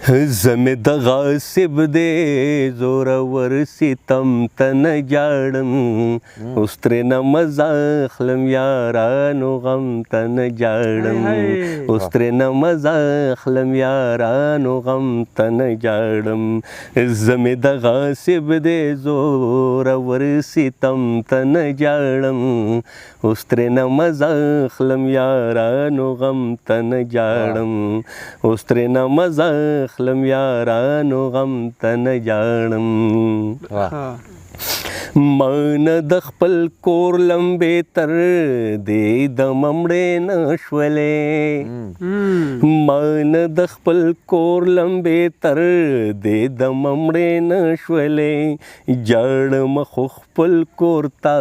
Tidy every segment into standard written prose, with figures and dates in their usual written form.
زمې د غاصب دی زورور ستم ته نه جاړم اوس ترېنه مزه اخلم یارانو غم ته نه جاړم اوس ترېنه مزه اخلم یارانو غم ته نه جاړم زمې د غاصب دی زورور ستم ته نه جاړم اوس ترېنه مزه اخلم یارانو غم ته نه جاړم اوس ترېنه مزه اخلم یارانو غم ته نه جاړم مان د خپل کور لمبې تر دې د ممړې نه شولې مان د خپل کور لمبې تر دې د ممړې نه شولې جاړم خو خپل کور ته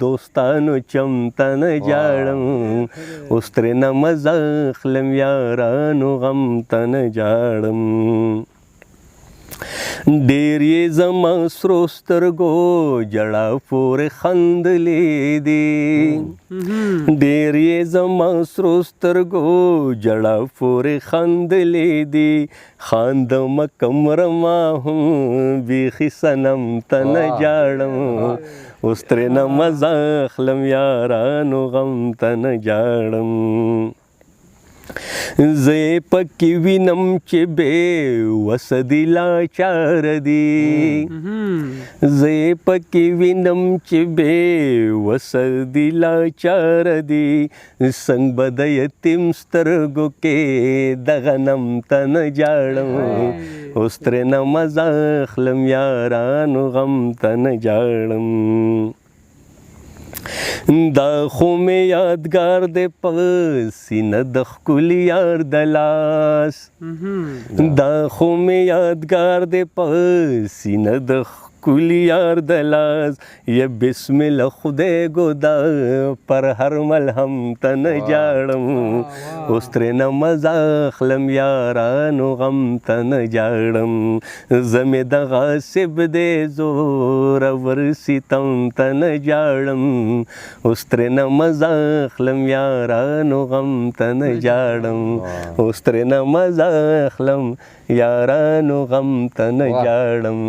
دوستانو چمته نه جاړم اوس ترېنه مزه اخلم یارانو غم ته نه جاړم ډېر یې زما سرو سترګو جړا پورې خندلې دي ډېر یې زما سرو سترګو جړا پورې خندلې دي خاندم کمرما هم بیخي صنم ته نه جاړم اوس ترېنه مزه اخلم یارانو غم ته نه جاړم زه یې پکې وینم چې بې وسه دي لاچار دي زه یې پکې وینم چې بې وسه دي لاچار دي څنګه به د یتیم سترګو کې د غنم ته نه جاړم اوس ترېنه مزه اخلم یارانو غم ته نه جاړم دا خو مې یادګار دی په سینه د ښکلي یار د لاس دا خو مې یادګار دی په سینه د ښکلي یار د لاس یا بسم الله خدای ګودا پر هر ملهم ته نه جاړم اوس ترېنه مزه اخلم یارانو غم ته نه جاړم زه مې د غاصب دی زورور ستم ته نه جاړم اوس ترېنه مزه اخلم یارانو غم ته نه جاړم اوس ترېنه مزه اخلم یارانو غم ته نه جاړم